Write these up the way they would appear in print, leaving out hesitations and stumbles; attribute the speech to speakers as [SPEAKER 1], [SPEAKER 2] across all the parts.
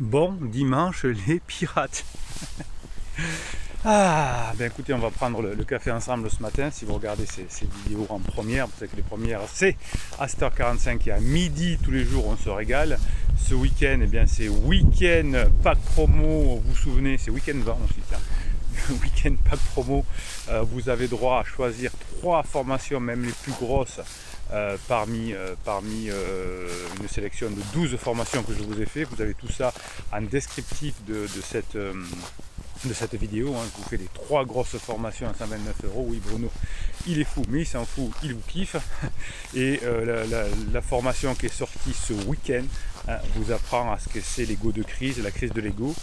[SPEAKER 1] Bon dimanche les pirates. Ah, ben écoutez, on va prendre le café ensemble ce matin. Si vous regardez ces vidéos en première, vous savez que les premières c'est à 7h45 et à midi tous les jours, on se régale. Ce week-end, eh bien c'est week-end pack promo, vous vous souvenez, c'est week-end 20 ensuite. Week-end pack promo, vous avez droit à choisir 3 formations, même les plus grosses, parmi une sélection de 12 formations que je vous ai fait. Vous avez tout ça en descriptif de cette vidéo. Je vous fais les 3 grosses formations à 129 €. Oui, Bruno, il est fou, mais il s'en fout, il vous kiffe. Et la formation qui est sortie ce week-end vous apprend à ce que c'est l'ego de crise, la crise de l'ego.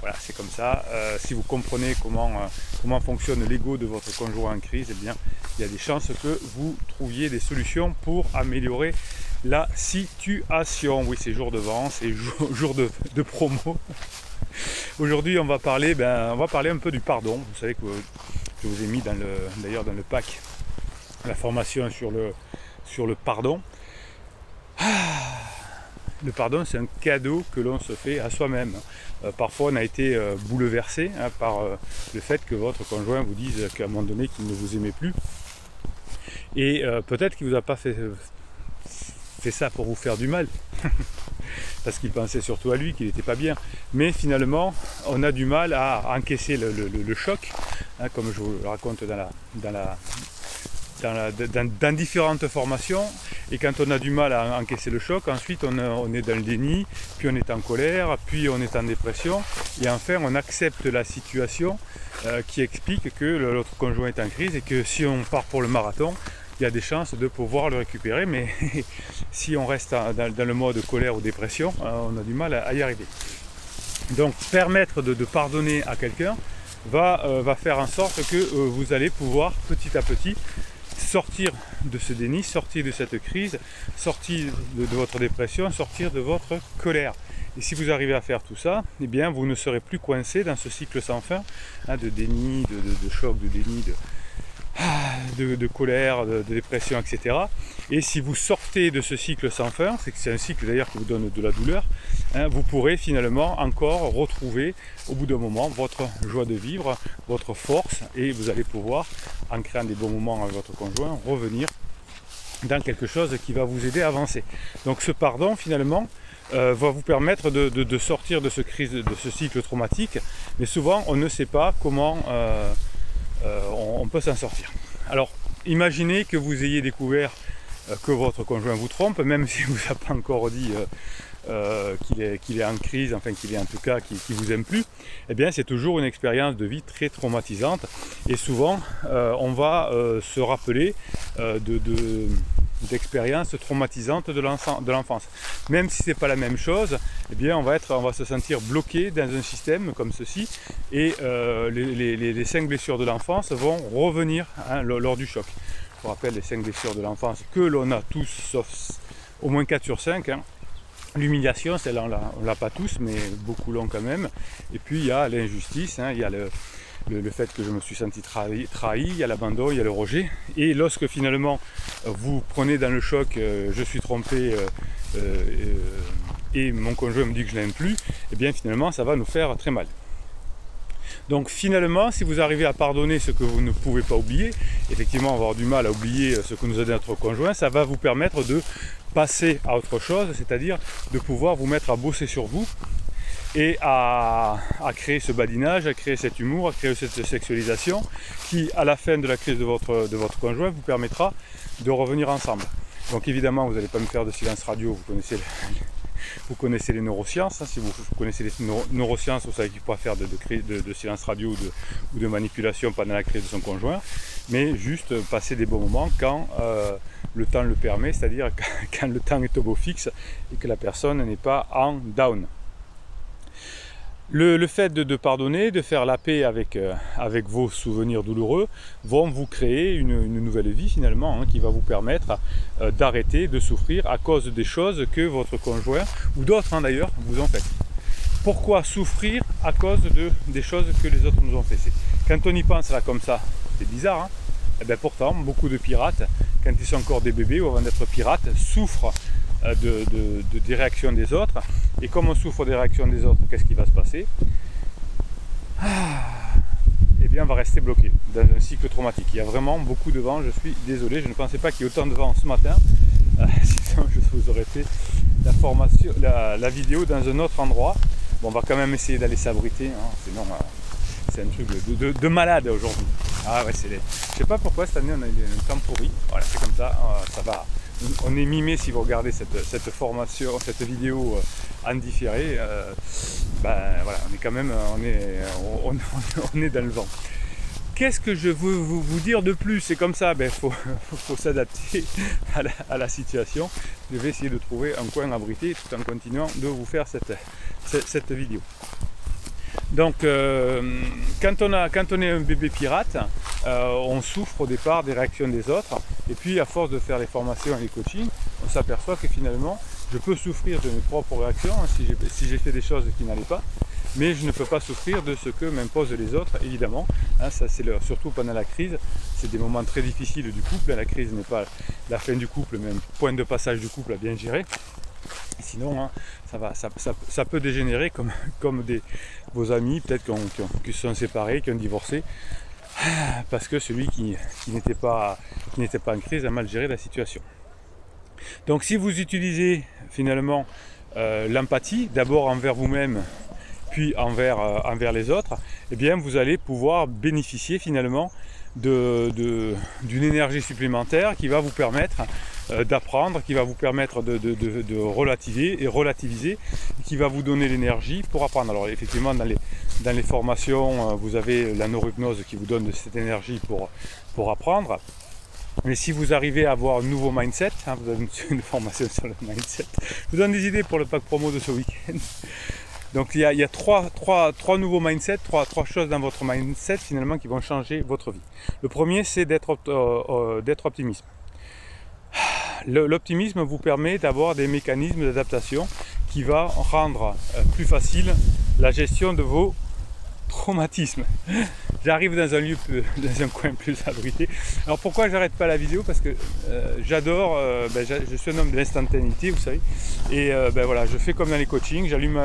[SPEAKER 1] Voilà, c'est comme ça. Si vous comprenez comment fonctionne l'ego de votre conjoint en crise, eh bien, il y a des chances que vous trouviez des solutions pour améliorer la situation. Oui, c'est jour de vente, c'est jour de promo. Aujourd'hui, on va parler un peu du pardon. Vous savez que je vous ai mis d'ailleurs dans le pack la formation sur le pardon. Le pardon, c'est un cadeau que l'on se fait à soi-même. Parfois, on a été bouleversé par le fait que votre conjoint vous dise qu'à un moment donné, qu'il ne vous aimait plus. Et peut-être qu'il ne vous a pas fait ça pour vous faire du mal. Parce qu'il pensait surtout à lui, qu'il n'était pas bien. Mais finalement, on a du mal à encaisser le choc, comme je vous le raconte dans différentes formations. Et quand on a du mal à encaisser le choc, ensuite on est dans le déni, puis on est en colère, puis on est en dépression, et enfin on accepte la situation qui explique que l'autre conjoint est en crise et que si on part pour le marathon, il y a des chances de pouvoir le récupérer, mais si on reste dans le mode colère ou dépression, on a du mal à y arriver. Donc permettre de pardonner à quelqu'un va faire en sorte que vous allez pouvoir petit à petit sortir de ce déni, sortir de cette crise, sortir de votre dépression, sortir de votre colère. Et si vous arrivez à faire tout ça, eh bien vous ne serez plus coincé dans ce cycle sans fin de déni, de choc, de déni, de colère, de dépression, etc. Et si vous sortez de ce cycle sans fin, c'est un cycle d'ailleurs qui vous donne de la douleur, vous pourrez finalement encore retrouver au bout d'un moment votre joie de vivre, votre force, et vous allez pouvoir, en créant des bons moments avec votre conjoint, revenir dans quelque chose qui va vous aider à avancer. Donc ce pardon finalement va vous permettre de sortir de ce cycle traumatique, mais souvent on ne sait pas comment on peut s'en sortir. Alors imaginez que vous ayez découvert que votre conjoint vous trompe, même si vous n'a pas encore dit qu'il est en crise, enfin qu'il est en tout cas qu'il vous aime plus. Eh bien c'est toujours une expérience de vie très traumatisante, et souvent on va se rappeler d'expériences traumatisantes de l'enfance. Même si c'est pas la même chose, eh bien on va se sentir bloqué dans un système comme ceci, et les 5 blessures de l'enfance vont revenir lors du choc. Je vous rappelle les 5 blessures de l'enfance que l'on a tous, sauf au moins 4 sur 5. L'humiliation, celle-là on l'a pas tous, mais beaucoup l'ont quand même. Et puis il y a l'injustice, il y a le fait que je me suis senti trahi, il y a l'abandon, il y a le rejet. Et lorsque finalement vous prenez dans le choc, je suis trompé et mon conjoint me dit que je l'aime plus, et bien finalement ça va nous faire très mal. Donc finalement, si vous arrivez à pardonner ce que vous ne pouvez pas oublier, effectivement avoir du mal à oublier ce que nous a dit notre conjoint, ça va vous permettre de passer à autre chose, c'est-à-dire de pouvoir vous mettre à bosser sur vous et à créer ce badinage, à créer cet humour, à créer cette sexualisation qui, à la fin de la crise de votre conjoint, vous permettra de revenir ensemble. Donc évidemment, vous n'allez pas me faire de silence radio, vous connaissez les neurosciences. Si vous connaissez les neurosciences, vous savez qu'il ne faut pas faire de silence radio ou de manipulation pendant la crise de son conjoint, mais juste passer des bons moments quand le temps le permet, c'est-à-dire quand le temps est au beau fixe et que la personne n'est pas en down. Le fait de pardonner, de faire la paix avec vos souvenirs douloureux, vont vous créer une nouvelle vie finalement, qui va vous permettre d'arrêter de souffrir à cause des choses que votre conjoint, ou d'autres d'ailleurs, vous ont faites. Pourquoi souffrir à cause des choses que les autres nous ont fait? Quand on y pense là comme ça, c'est bizarre, Et bien pourtant, beaucoup de pirates, quand ils sont encore des bébés ou avant d'être pirates, souffrent des réactions des autres. Et comme on souffre des réactions des autres, qu'est-ce qui va se passer? Eh bien, on va rester bloqué dans un cycle traumatique. Il y a vraiment beaucoup de vent, je suis désolé, je ne pensais pas qu'il y ait autant de vent ce matin. Sinon, je vous aurais fait la vidéo dans un autre endroit. Bon, on va quand même essayer d'aller s'abriter, hein, sinon c'est un truc de malade aujourd'hui. Ah ouais, je sais pas pourquoi cette année on a eu un temps pourri. Voilà, c'est comme ça, ça va. On est mimé si vous regardez cette formation, cette vidéo en différé. Ben voilà, on est quand même, on est dans le vent. Qu'est-ce que je veux vous dire de plus? C'est comme ça, ben faut s'adapter à la situation. Je vais essayer de trouver un coin abrité tout en continuant de vous faire cette vidéo. Donc quand on est un bébé pirate, on souffre au départ des réactions des autres, et puis à force de faire les formations et les coachings, on s'aperçoit que finalement je peux souffrir de mes propres réactions si j'ai fait des choses qui n'allaient pas, mais je ne peux pas souffrir de ce que m'imposent les autres, évidemment. Hein, ça c'est surtout pendant la crise, c'est des moments très difficiles du couple. La crise n'est pas la fin du couple, mais un point de passage du couple à bien gérer. Sinon, hein, ça peut dégénérer comme vos amis, peut-être qui se sont séparés, qui ont divorcé, parce que celui qui n'était pas en crise a mal géré la situation. Donc si vous utilisez finalement l'empathie, d'abord envers vous-même, puis envers les autres, eh bien vous allez pouvoir bénéficier finalement d'une énergie supplémentaire qui va vous permettre d'apprendre, qui va vous permettre de relativiser, qui va vous donner l'énergie pour apprendre. Alors effectivement dans les formations, vous avez la neurohypnose qui vous donne de cette énergie pour apprendre. Mais si vous arrivez à avoir un nouveau mindset, hein, vous avez une formation sur le mindset, je vous donne des idées pour le pack promo de ce week-end. Donc il y a trois nouveaux mindsets, trois choses dans votre mindset finalement qui vont changer votre vie. Le premier, c'est d'être optimiste. L'optimisme vous permet d'avoir des mécanismes d'adaptation qui va rendre plus facile la gestion de vos traumatismes. J'arrive dans un coin plus abrité. Alors pourquoi j'arrête pas la vidéo? Parce que j'adore, je suis un homme de l'instantanéité, vous savez, et voilà, je fais comme dans les coachings, j'allume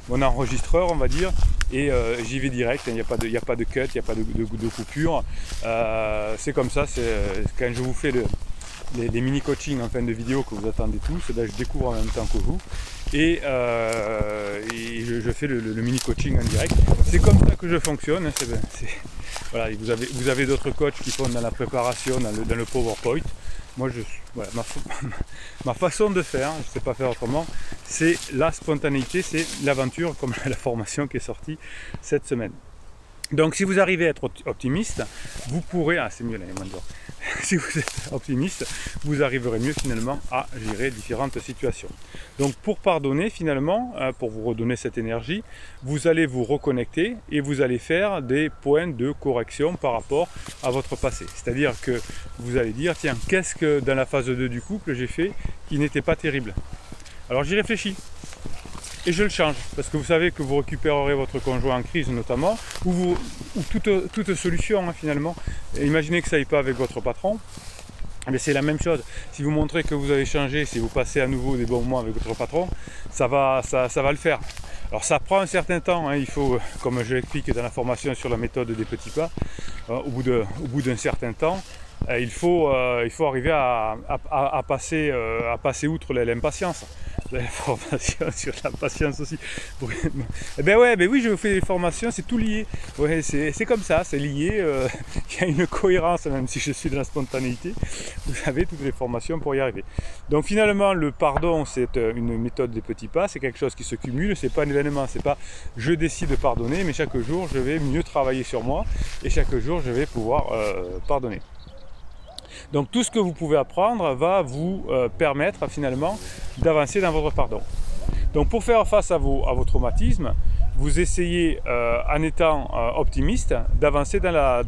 [SPEAKER 1] mon enregistreur, on va dire, et j'y vais direct. Il n'y a pas de cut, il n'y a pas de coupure. C'est comme ça. Quand je vous fais les mini coachings en fin de vidéo que vous attendez tous, là je découvre en même temps que vous, et je fais le mini coaching en direct. C'est comme ça que je fonctionne. Voilà, vous avez d'autres coachs qui font dans la préparation, dans le PowerPoint. Moi, voilà, ma façon de faire, je ne sais pas faire autrement, c'est la spontanéité, c'est l'aventure, comme la formation qui est sortie cette semaine. Donc si vous arrivez à être optimiste, vous pourrez, c'est mieux là, si vous êtes optimiste, vous arriverez mieux finalement à gérer différentes situations. Donc pour pardonner finalement, pour vous redonner cette énergie, vous allez vous reconnecter et vous allez faire des points de correction par rapport à votre passé. C'est-à-dire que vous allez dire, tiens, qu'est-ce que dans la phase 2 du couple j'ai fait qui n'était pas terrible? Alors j'y réfléchis. Et je le change, parce que vous savez que vous récupérerez votre conjoint en crise notamment, ou toute solution hein, finalement. Et imaginez que ça n'aille pas avec votre patron, mais c'est la même chose. Si vous montrez que vous avez changé, si vous passez à nouveau des bons moments avec votre patron, ça va le faire. Alors ça prend un certain temps, hein, il faut, comme je l'explique dans la formation sur la méthode des petits pas, au bout d'un certain temps, il faut arriver à passer outre l'impatience. La formation sur la patience aussi. Oui, je fais des formations, c'est tout lié. Ouais, c'est comme ça, c'est lié. Il y a une cohérence, même si je suis de la spontanéité. Vous avez toutes les formations pour y arriver. Donc finalement, le pardon, c'est une méthode des petits pas. C'est quelque chose qui se cumule. C'est pas un événement. C'est pas je décide de pardonner, mais chaque jour, je vais mieux travailler sur moi et chaque jour, je vais pouvoir pardonner. Donc tout ce que vous pouvez apprendre va vous permettre finalement d'avancer dans votre pardon. Donc pour faire face à vos traumatismes, vous essayez en étant optimiste d'avancer dans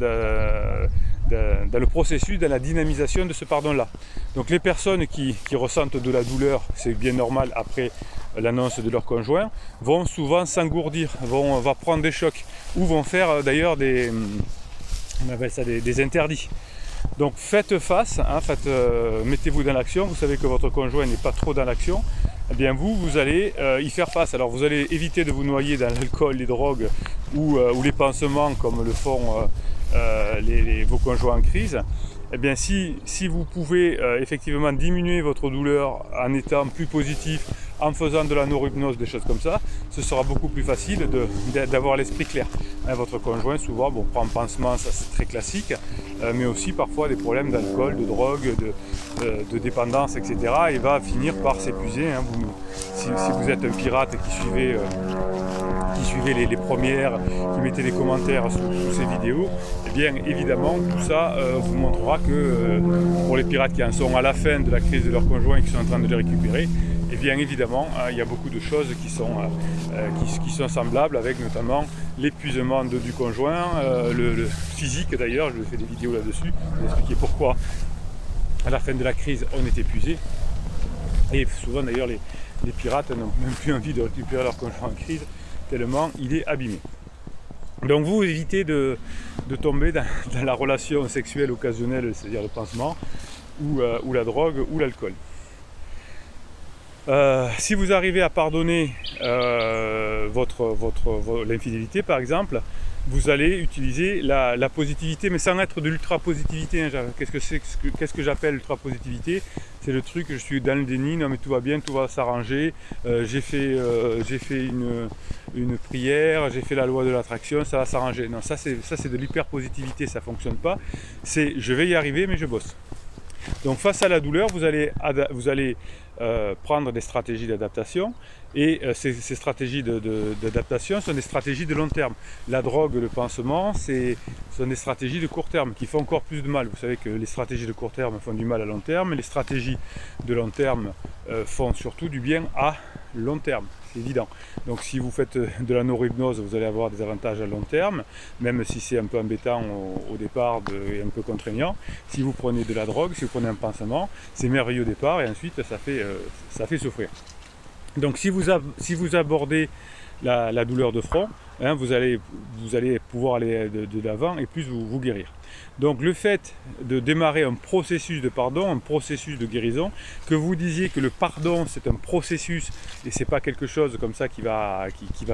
[SPEAKER 1] le processus, dans la dynamisation de ce pardon-là. Donc les personnes qui ressentent de la douleur, c'est bien normal après l'annonce de leur conjoint, vont souvent s'engourdir, vont prendre des chocs ou vont faire d'ailleurs des interdits. Donc faites face, hein, mettez-vous dans l'action. Vous savez que votre conjoint n'est pas trop dans l'action. Eh bien vous allez y faire face. Alors vous allez éviter de vous noyer dans l'alcool, les drogues ou les pansements comme le font vos conjoints en crise. Eh bien si vous pouvez effectivement diminuer votre douleur en étant plus positif, en faisant de la neurohypnose, des choses comme ça, ce sera beaucoup plus facile d'avoir l'esprit clair. Hein, votre conjoint souvent prend un pansement, ça c'est très classique, mais aussi parfois des problèmes d'alcool, de drogue, de dépendance, etc. Et va finir par s'épuiser. Hein. Si vous êtes un pirate qui suivez les premières, qui mettez des commentaires sous ces vidéos, eh bien évidemment tout ça vous montrera que pour les pirates qui en sont à la fin de la crise de leur conjoint et qui sont en train de les récupérer, et bien évidemment, il y a beaucoup de choses qui sont semblables, avec notamment l'épuisement du conjoint, le physique d'ailleurs, je fais des vidéos là-dessus, vous expliquer pourquoi à la fin de la crise on est épuisé. Et souvent d'ailleurs les pirates n'ont même plus envie de récupérer leur conjoint en crise, tellement il est abîmé. Donc vous évitez de tomber dans la relation sexuelle occasionnelle, c'est-à-dire le pansement, ou la drogue ou l'alcool. Si vous arrivez à pardonner l'infidélité par exemple, vous allez utiliser la positivité, mais sans être de l'ultra-positivité. Hein. Qu'est-ce que j'appelle l'ultra-positivité? C'est le truc, je suis dans le déni, non mais tout va bien, tout va s'arranger, j'ai fait une prière, j'ai fait la loi de l'attraction, ça va s'arranger. Non, ça c'est de l'hyper-positivité, ça ne fonctionne pas. C'est je vais y arriver mais je bosse. Donc face à la douleur, vous allez prendre des stratégies d'adaptation, et ces stratégies d'adaptation sont des stratégies de long terme. La drogue, le pansement, sont des stratégies de court terme qui font encore plus de mal. Vous savez que les stratégies de court terme font du mal à long terme, et les stratégies de long terme font surtout du bien à long terme, c'est évident. Donc si vous faites de la neurohypnose, vous allez avoir des avantages à long terme, même si c'est un peu embêtant au départ et un peu contraignant. Si vous prenez de la drogue, si vous prenez un pansement, c'est merveilleux au départ, et ensuite ça fait souffrir. Donc si vous abordez la douleur de front, hein, vous allez pouvoir aller de l'avant et plus vous guérir. Donc le fait de démarrer un processus de pardon, un processus de guérison, que vous disiez que le pardon c'est un processus et c'est pas quelque chose comme ça qui va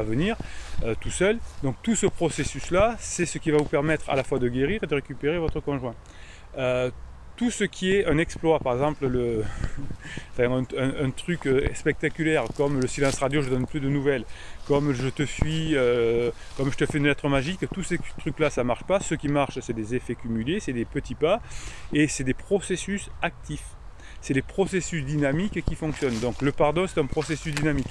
[SPEAKER 1] venir tout seul. Donc tout ce processus là, c'est ce qui va vous permettre à la fois de guérir et de récupérer votre conjoint. Tout ce qui est un exploit, par exemple un truc spectaculaire comme le silence radio, je donne plus de nouvelles, comme je te fuis, comme je te fais une lettre magique, tous ces trucs là ça marche pas. Ce qui marche c'est des effets cumulés, c'est des petits pas et c'est des processus actifs, c'est des processus dynamiques qui fonctionnent. Donc le pardon c'est un processus dynamique.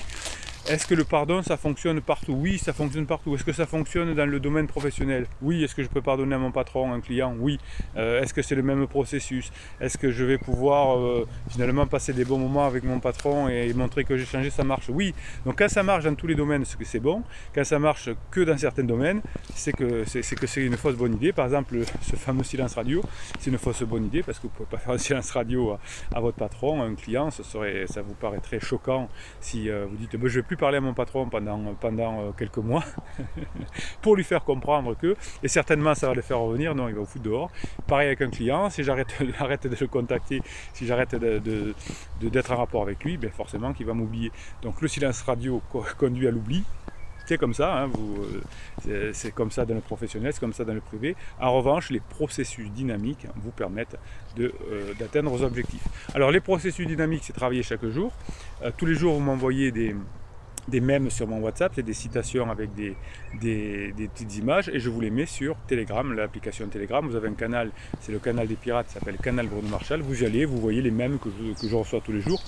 [SPEAKER 1] Est-ce que le pardon, ça fonctionne partout? Oui, ça fonctionne partout. Est-ce que ça fonctionne dans le domaine professionnel? Oui. Est-ce que je peux pardonner à mon patron, à un client? Oui. Est-ce que c'est le même processus? Est-ce que je vais pouvoir finalement passer des bons moments avec mon patron et montrer que j'ai changé? Ça marche? Oui. Donc quand ça marche dans tous les domaines, c'est bon. Quand ça marche que dans certains domaines, c'est que c'est une fausse bonne idée. Par exemple, ce fameux silence radio, c'est une fausse bonne idée parce que vous ne pouvez pas faire un silence radio à votre patron, à un client. Ça vous paraîtrait choquant si vous dites je ne vais plus parler à mon patron pendant quelques mois pour lui faire comprendre que, et certainement ça va le faire revenir, non, il va vous foutre dehors. Pareil avec un client, si j'arrête de le contacter, si j'arrête d'être en rapport avec lui, bien forcément qu'il va m'oublier. Donc le silence radio conduit à l'oubli. C'est comme ça, hein, c'est comme ça dans le professionnel, c'est comme ça dans le privé. En revanche, les processus dynamiques vous permettent d'atteindre vos objectifs. Alors les processus dynamiques, c'est travailler chaque jour. Tous les jours, vous m'envoyez des mèmes sur mon WhatsApp, c'est des citations avec des petites images, et je vous les mets sur Telegram, l'application Telegram. Vous avez un canal, c'est le canal des pirates, ça s'appelle Canal Bruno Marchal. Vous y allez, vous voyez les mèmes que je reçois tous les jours,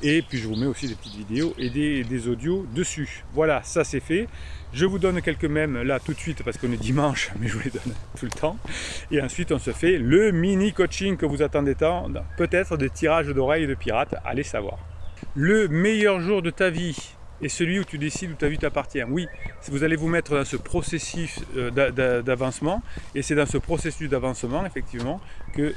[SPEAKER 1] et puis je vous mets aussi des petites vidéos et des audios dessus. Voilà, ça c'est fait. Je vous donne quelques mèmes là tout de suite parce qu'on est dimanche, mais je vous les donne tout le temps. Et ensuite on se fait le mini coaching que vous attendez tant, peut-être des tirages d'oreilles de pirates, allez savoir. Le meilleur jour de ta vie, et celui où tu décides où ta vie t'appartient. Oui, vous allez vous mettre dans ce processus d'avancement, et c'est dans ce processus d'avancement, effectivement, que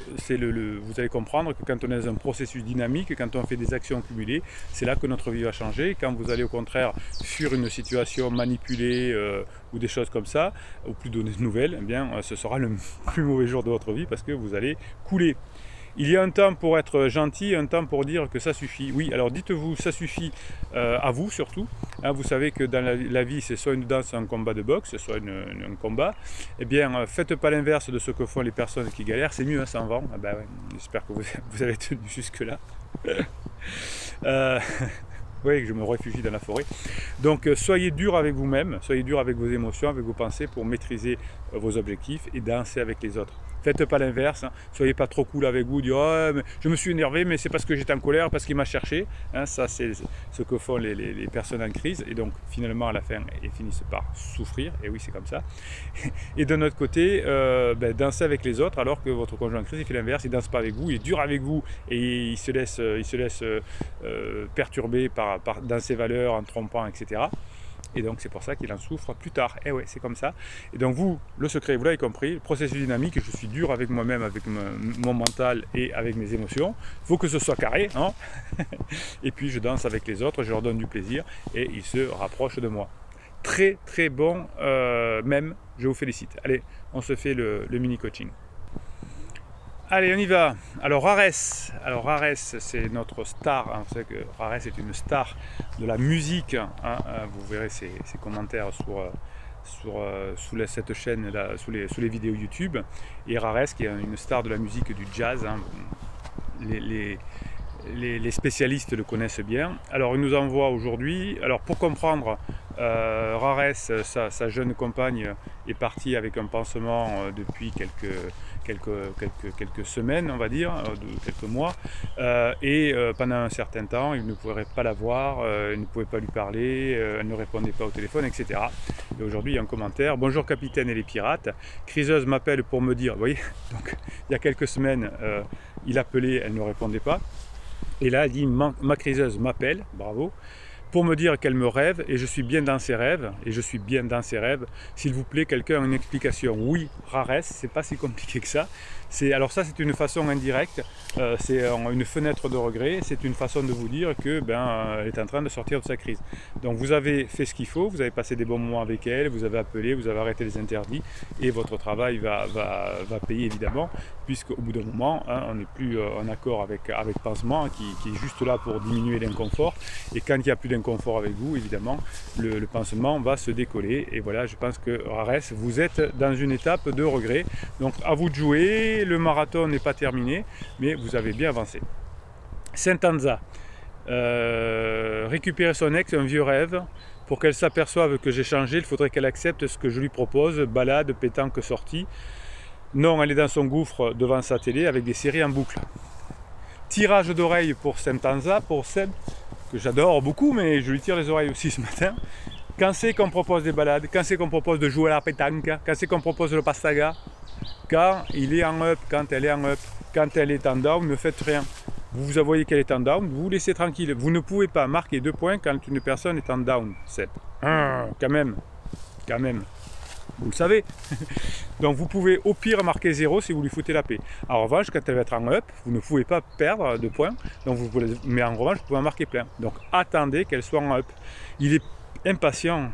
[SPEAKER 1] vous allez comprendre que quand on est dans un processus dynamique, quand on fait des actions cumulées, c'est là que notre vie va changer. Quand vous allez au contraire fuir une situation manipulée ou des choses comme ça, ou plus donner de nouvelles, eh bien, ce sera le plus mauvais jour de votre vie parce que vous allez couler. Il y a un temps pour être gentil, un temps pour dire que ça suffit. Oui, alors dites-vous, ça suffit à vous surtout. Hein, vous savez que dans la vie, c'est soit une danse, soit un combat de boxe, soit un combat. Eh bien, faites pas l'inverse de ce que font les personnes qui galèrent. C'est mieux, hein, ça en vend. Ah ben ouais, j'espère que vous avez tenu jusque-là. Oui, que je me réfugie dans la forêt. Donc, soyez dur avec vous-même, soyez dur avec vos émotions, avec vos pensées pour maîtriser vos objectifs et danser avec les autres. Faites pas l'inverse, hein. Soyez pas trop cool avec vous, dire oh, mais je me suis énervé, mais c'est parce que j'étais en colère, parce qu'il m'a cherché. Hein, ça, c'est ce que font les personnes en crise, et donc finalement à la fin, ils finissent par souffrir, et oui, c'est comme ça. Et d'un autre côté, dansez avec les autres, alors que votre conjoint en crise, il fait l'inverse, il danse pas avec vous, il est dur avec vous, et il se laisse perturber dans ses valeurs, en trompant, etc. Et donc c'est pour ça qu'il en souffre plus tard. Et ouais, c'est comme ça. Et donc vous, le secret, vous l'avez compris, le processus dynamique, je suis dur avec moi-même, avec mon mental et avec mes émotions. Il faut que ce soit carré, hein. Et puis je danse avec les autres, je leur donne du plaisir et ils se rapprochent de moi. Très très bon, même, je vous félicite. Allez, on se fait le mini coaching. Allez, on y va. Alors Rares, c'est notre star. Hein. Vous savez que Rares est une star de la musique. Hein. Vous verrez ses commentaires sous cette chaîne, là, sous les vidéos YouTube. Et Rares, qui est une star de la musique du jazz. Hein. Les spécialistes le connaissent bien. Alors, il nous envoie aujourd'hui. Alors, pour comprendre, Rares, sa jeune compagne, est partie avec un pansement depuis quelques semaines, on va dire, quelques mois, et pendant un certain temps, il ne pourrait pas la voir, il ne pouvait pas lui parler, elle ne répondait pas au téléphone, etc. Et aujourd'hui, il y a un commentaire: bonjour capitaine et les pirates, criseuse m'appelle pour me dire, vous voyez, donc il y a quelques semaines, il appelait, elle ne répondait pas, et là, elle dit ma criseuse m'appelle, bravo, pour me dire qu'elle me rêve et je suis bien dans ses rêves, s'il vous plaît, quelqu'un a une explication. Oui, Rares, c'est pas si compliqué que ça. Alors ça, c'est une façon indirecte, c'est une fenêtre de regret, c'est une façon de vous dire que elle est en train de sortir de sa crise. Donc vous avez fait ce qu'il faut, vous avez passé des bons moments avec elle, vous avez appelé, vous avez arrêté les interdits, et votre travail va payer évidemment, puisqu'au bout d'un moment, hein, on n'est plus en accord avec Pansement, qui est juste là pour diminuer l'inconfort, et quand il n'y a plus d'inconfort avec vous, évidemment, le pansement va se décoller. Et voilà, je pense que Rares, vous êtes dans une étape de regret, donc à vous de jouer. Le marathon n'est pas terminé, mais vous avez bien avancé. Saint-Anza, récupérer son ex, un vieux rêve. Pour qu'elle s'aperçoive que j'ai changé, il faudrait qu'elle accepte ce que je lui propose. Balade, pétanque, sortie. Non, elle est dans son gouffre devant sa télé avec des séries en boucle. Tirage d'oreille pour Saint-Anza, pour Seb, que j'adore beaucoup, mais je lui tire les oreilles aussi ce matin. Quand c'est qu'on propose des balades, quand c'est qu'on propose de jouer à la pétanque, quand c'est qu'on propose le pastaga, quand il est en up, quand elle est en up, quand elle est en down, ne faites rien. Vous voyez qu'elle est en down, vous laissez tranquille. Vous ne pouvez pas marquer 2 points quand une personne est en down, 7. Quand même. Vous le savez. Donc vous pouvez au pire marquer 0 si vous lui foutez la paix. En revanche, quand elle va être en up, vous ne pouvez pas perdre de points. Donc mais en revanche, vous pouvez en marquer plein. Donc attendez qu'elle soit en up. Il est impatient.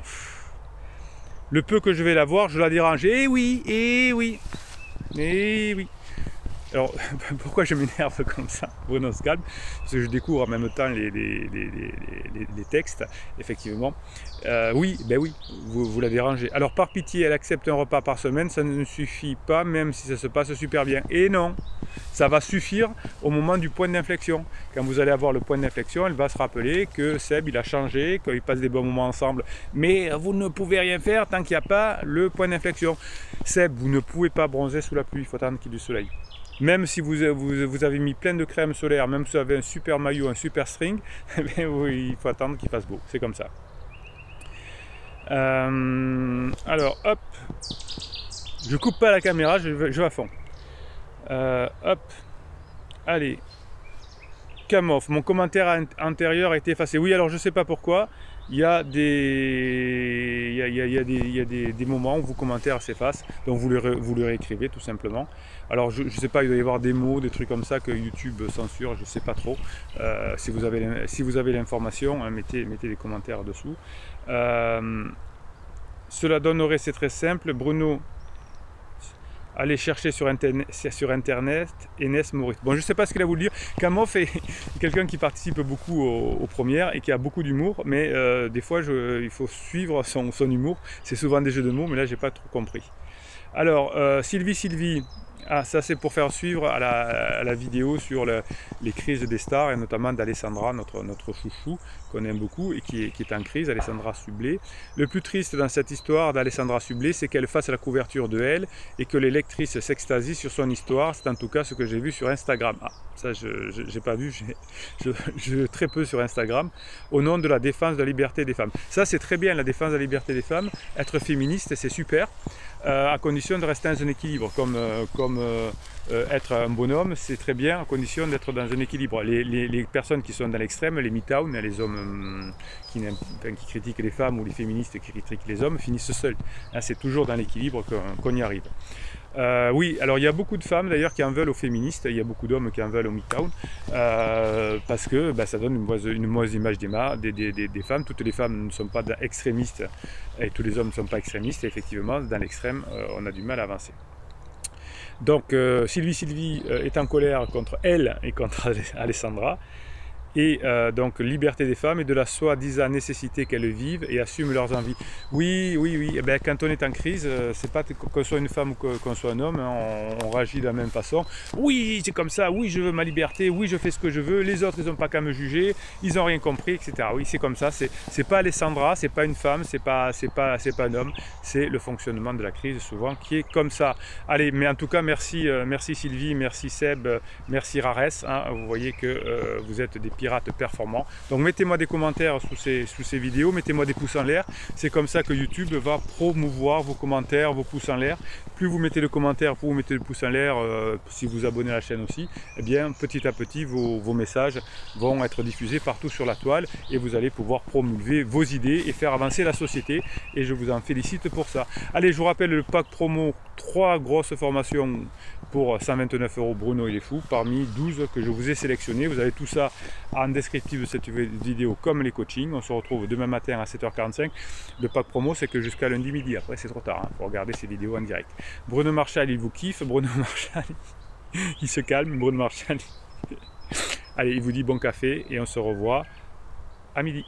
[SPEAKER 1] Le peu que je vais la voir, je la dérange. Eh oui. Alors, pourquoi je m'énerve comme ça? Bruno se calme, parce que je découvre en même temps les textes, effectivement. Oui, vous la dérangez. Alors, par pitié, elle accepte un repas par semaine, ça ne suffit pas, même si ça se passe super bien. Et non, ça va suffire au moment du point d'inflexion. Quand vous allez avoir le point d'inflexion, elle va se rappeler que Seb, il a changé, qu'ils passent des bons moments ensemble. Mais vous ne pouvez rien faire tant qu'il n'y a pas le point d'inflexion. Seb, vous ne pouvez pas bronzer sous la pluie, il faut attendre qu'il y ait du soleil. Même si vous avez mis plein de crème solaire, même si vous avez un super maillot, un super string, oui, il faut attendre qu'il fasse beau. C'est comme ça. Alors, hop. Je coupe pas la caméra, je vais à fond. Hop. Allez. Kamof, mon commentaire antérieur a été effacé. Oui, alors je ne sais pas pourquoi. Il y a des moments où vos commentaires s'effacent, donc vous le réécrivez tout simplement. Alors je ne sais pas, il doit y avoir des mots, des trucs comme ça que YouTube censure, je ne sais pas trop. Si vous avez l'information, hein, mettez des commentaires dessous. Cela donnerait, c'est très simple, Bruno, allez chercher sur internet Enes Maurice. Bon, je ne sais pas ce qu'il a voulu dire. Kamof est quelqu'un qui participe beaucoup aux premières et qui a beaucoup d'humour, mais des fois il faut suivre son humour. C'est souvent des jeux de mots, mais là j'ai pas trop compris. Alors Sylvie, ah, ça c'est pour faire suivre à la vidéo sur les crises des stars, et notamment d'Alessandra, notre chouchou, qu'on aime beaucoup et qui est en crise, Alessandra Sublet. Le plus triste dans cette histoire d'Alessandra Sublet, c'est qu'elle fasse la couverture de elle et que les lectrices s'extasient sur son histoire. C'est en tout cas ce que j'ai vu sur Instagram. Ah, ça je n'ai pas vu, je très peu sur Instagram, au nom de la défense de la liberté des femmes. Ça c'est très bien, la défense de la liberté des femmes, être féministe c'est super. À condition de rester dans un équilibre, comme être un bonhomme, c'est très bien, à condition d'être dans un équilibre. Les personnes qui sont dans l'extrême, les MeToo, les hommes qui critiquent les femmes ou les féministes qui critiquent les hommes, finissent seuls. Hein, c'est toujours dans l'équilibre qu'on y arrive. Oui, alors il y a beaucoup de femmes d'ailleurs qui en veulent aux féministes, il y a beaucoup d'hommes qui en veulent aux MeToo, parce que ça donne une mauvaise image des femmes. Toutes les femmes ne sont pas extrémistes et tous les hommes ne sont pas extrémistes, et effectivement dans l'extrême on a du mal à avancer. Donc Sylvie est en colère contre elle et contre Alessandra. Et donc liberté des femmes et de la soi-disant nécessité qu'elles vivent et assument leurs envies. Oui, eh bien, quand on est en crise, c'est pas qu'on soit une femme ou qu'on soit un homme, hein, on réagit de la même façon. Oui, c'est comme ça, oui, je veux ma liberté, oui, je fais ce que je veux, les autres, ils n'ont pas qu'à me juger, ils n'ont rien compris, etc. Oui, c'est comme ça, c'est pas Alessandra, c'est pas une femme, c'est pas un homme, c'est le fonctionnement de la crise souvent qui est comme ça. Allez, mais en tout cas, merci Sylvie, merci Seb, merci Rares, hein, vous voyez que vous êtes des pirates performants. Donc mettez-moi des commentaires sous ces vidéos, mettez-moi des pouces en l'air. C'est comme ça que YouTube va promouvoir vos commentaires, vos pouces en l'air. Plus vous mettez de commentaires, plus vous mettez le pouce en l'air, si vous abonnez à la chaîne aussi, eh bien petit à petit vos messages vont être diffusés partout sur la toile et vous allez pouvoir promouvoir vos idées et faire avancer la société, et je vous en félicite pour ça. Allez, je vous rappelle le pack promo, 3 grosses formations pour 129 €, Bruno il est fou, parmi 12 que je vous ai sélectionné. Vous avez tout ça en descriptif de cette vidéo comme les coachings. On se retrouve demain matin à 7h45. Le pack promo, c'est que jusqu'à lundi midi, après c'est trop tard, hein, pour regarder ces vidéos en direct. Bruno Marchal il vous kiffe, Bruno Marchal il se calme, Bruno Marchal allez, il vous dit bon café et on se revoit à midi.